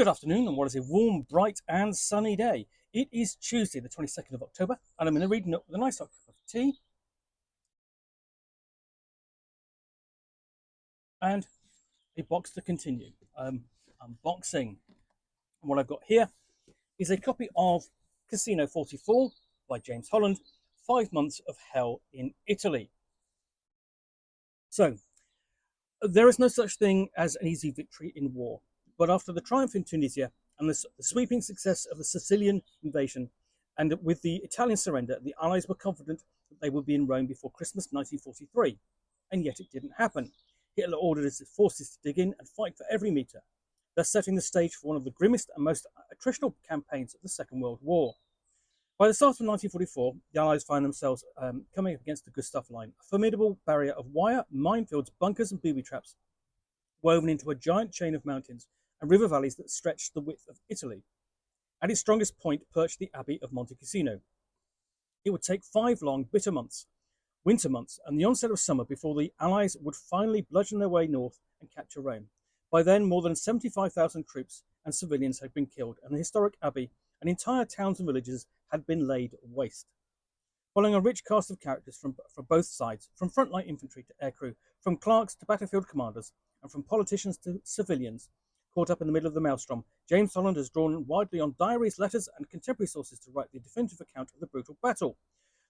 Good afternoon, and what is a warm, bright, and sunny day? It is Tuesday, the 22nd of October, and I'm in the reading Nook with a nice hot cup of tea and a box to continue. Unboxing. And what I've got here is a copy of Cassino 44 by James Holland, 5 Months of Hell in Italy. So, there is no such thing as an easy victory in war, but after the triumph in Tunisia and the sweeping success of the Sicilian invasion, and with the Italian surrender, the Allies were confident that they would be in Rome before Christmas 1943, and yet it didn't happen. Hitler ordered his forces to dig in and fight for every metre, thus setting the stage for one of the grimmest and most attritional campaigns of the Second World War. By the start of 1944, the Allies find themselves coming up against the Gustav Line, a formidable barrier of wire, minefields, bunkers, and booby traps, woven into a giant chain of mountains and river valleys that stretched the width of Italy. At its strongest point perched the Abbey of Monte Cassino. It would take 5 long, bitter months, winter months, and the onset of summer before the Allies would finally bludgeon their way north and capture Rome. By then, more than 75,000 troops and civilians had been killed, and the historic Abbey and entire towns and villages had been laid waste. Following a rich cast of characters from both sides, from frontline infantry to aircrew, from clerks to battlefield commanders, and from politicians to civilians, caught up in the middle of the maelstrom, James Holland has drawn widely on diaries, letters, and contemporary sources to write the definitive account of the brutal battle.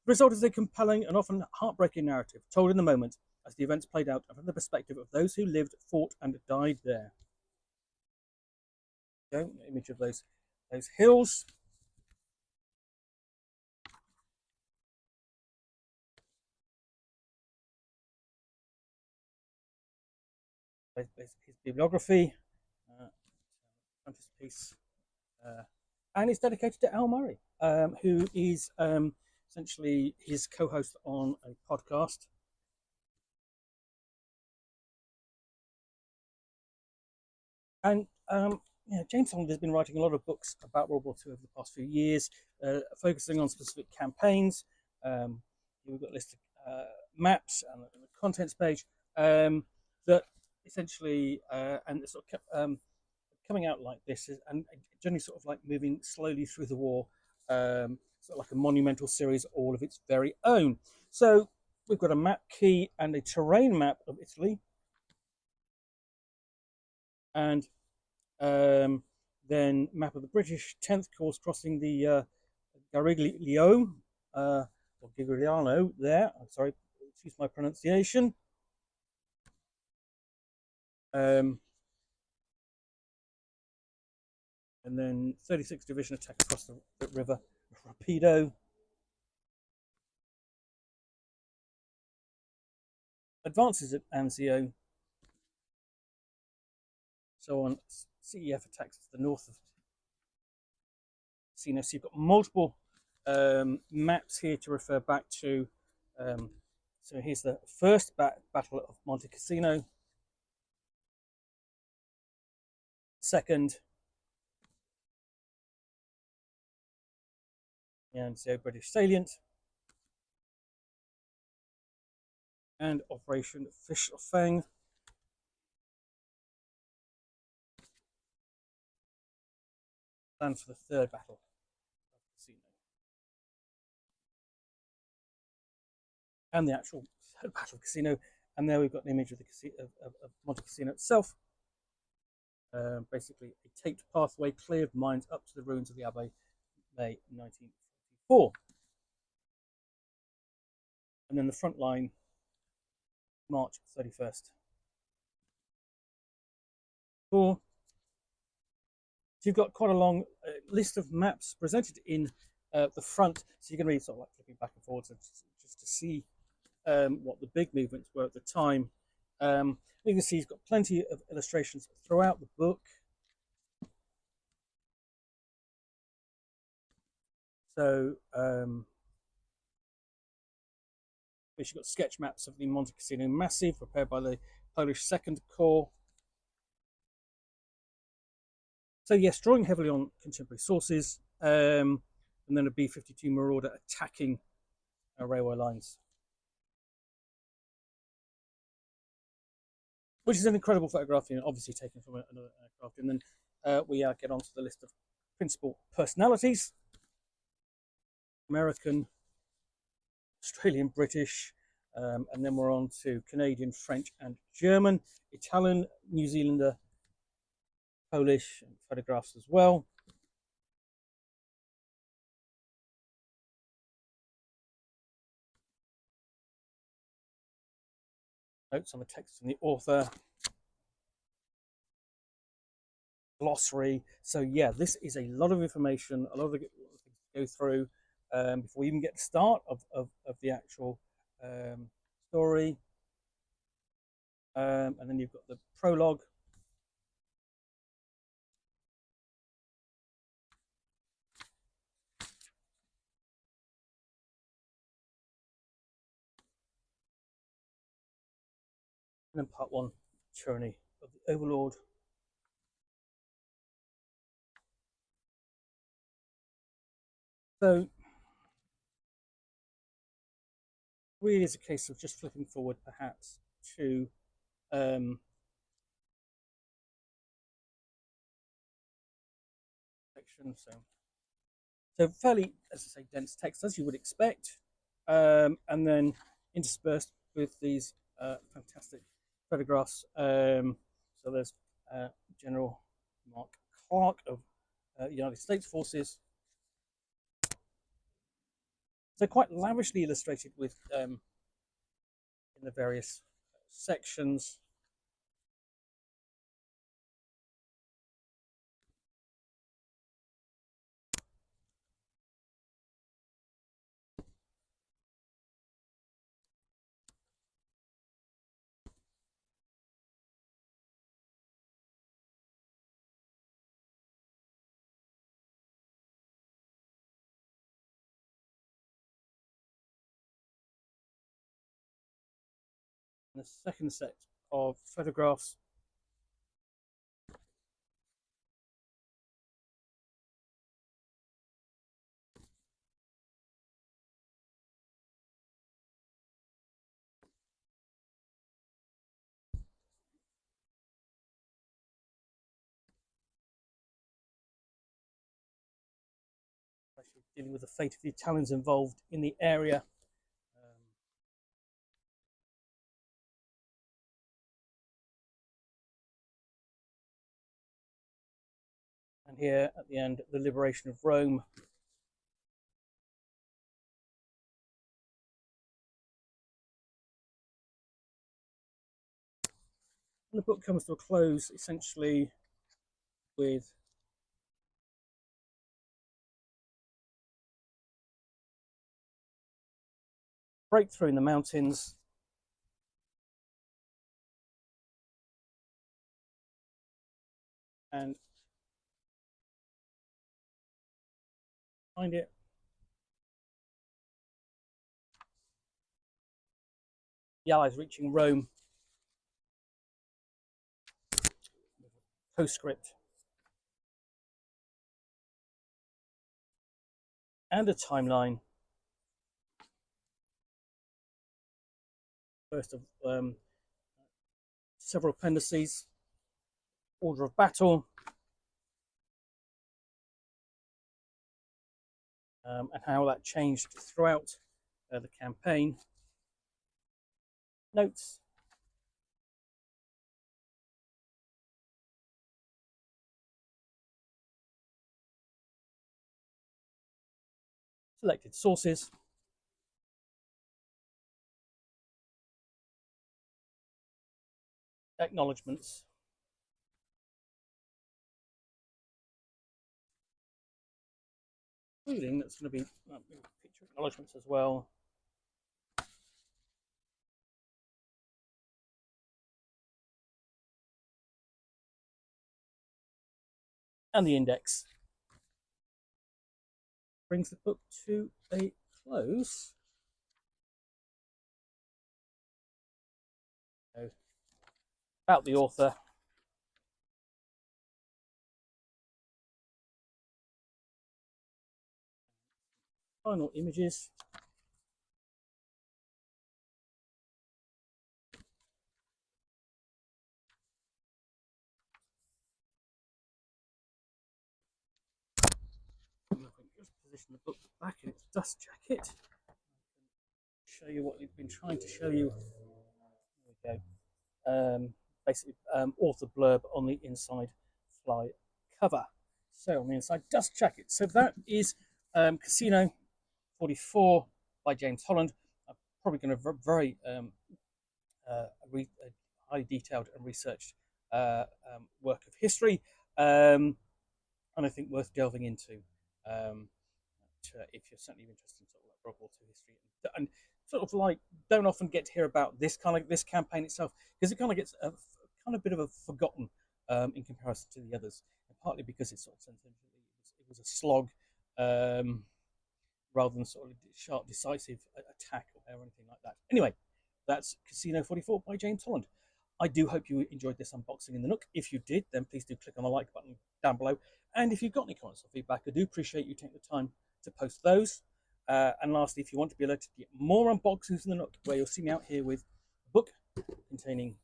The result is a compelling and often heartbreaking narrative, told in the moment as the events played out from the perspective of those who lived, fought, and died there. An image of those hills. His bibliography, frontispiece, and it's dedicated to Al Murray, who is essentially his co-host on a podcast. And James Holland has been writing a lot of books about World War II over the past few years, focusing on specific campaigns. We've got a list of maps and the contents page that essentially and sort of kept coming out like this, and generally sort of like moving slowly through the war, sort of like a monumental series all of its very own. So we've got a map key and a terrain map of Italy, and then map of the British 10th Corps crossing the Garigliano, or Garigliano there. I'm sorry, excuse my pronunciation. And then 36th Division attack across the river Rapido. Advances at Anzio. So on, CEF attacks to the north of Cassino. So you've got multiple maps here to refer back to. So here's the first battle of Monte Cassino. Second, and so British salient, and Operation Fish of Fang. Plan for the third battle of Cassino. And the actual third battle of Cassino. And there we've got an image of of Monte Cassino itself. Basically, a taped pathway cleared mines up to the ruins of the Abbey, May 1944. And then the front line, March 31st. So you've got quite a long list of maps presented in the front, so you can read sort of like flipping back and forwards just to see what the big movements were at the time. You can see he's got plenty of illustrations throughout the book. So you've got sketch maps of the Monte Cassino Massif prepared by the Polish Second Corps. So yes, drawing heavily on contemporary sources, and then a B-52 Marauder attacking railway lines, which is an incredible photograph, obviously taken from another aircraft. And then we get onto the list of principal personalities: American, Australian, British, and then we're on to Canadian, French, and German, Italian, New Zealander, Polish, and photographs as well. Notes on the text and the author, glossary. So yeah, this is a lot of information, a lot of things to go through before we even get the start of the actual story. And then you've got the prologue. And then part one, Tyranny of the Overlord. So really is a case of just flipping forward perhaps to section. So fairly, as I say, dense text as you would expect, and then interspersed with these fantastic photographs. So there's General Mark Clark of United States Forces. So quite lavishly illustrated with in the various sections. And the second set of photographs actually dealing with the fate of the Italians involved in the area. And here at the end, the liberation of Rome. And the book comes to a close essentially with breakthrough in the mountains, and find it. The Allies reaching Rome. Postscript. And a timeline. First of several appendices. Order of battle. And how that changed throughout the campaign. Notes. Selected sources. Acknowledgements. Including that's going to be picture acknowledgements as well. And the index. Brings the book to a close. So, about the author. Final images. the book back in its dust jacket. Show you what we've been trying to show you. There we go. Basically, author blurb on the inside fly cover. So on the inside, dust jacket. So that is Cassino 44 by James Holland. I'm probably going to very highly detailed and researched work of history, and I think worth delving into. Um, if you're certainly interested in sort of like World War II history and sort of like don't often get to hear about this campaign itself because it kind of gets a kind of bit of a forgotten in comparison to the others, and partly because it's sort of it was a slog rather than sort of sharp, decisive attack or anything like that. Anyway, that's Cassino 44 by James Holland. I do hope you enjoyed this unboxing in the Nook. If you did, then please do click on the like button down below. And if you've got any comments or feedback, I do appreciate you taking the time to post those. And lastly, if you want to be alerted to get more unboxings in the Nook, where you'll see me out here with a book containing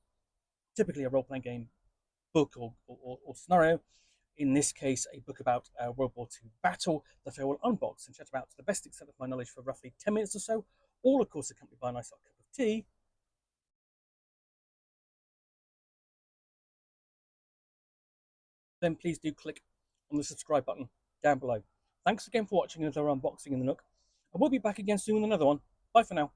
typically a role-playing game book or scenario, in this case, a book about World War II battle that I will unbox and chat about to the best extent of my knowledge for roughly 10 minutes or so, all, of course, accompanied by a nice hot cup of tea. Then please do click on the subscribe button down below. Thanks again for watching another unboxing in the Nook. I will be back again soon with another one. Bye for now.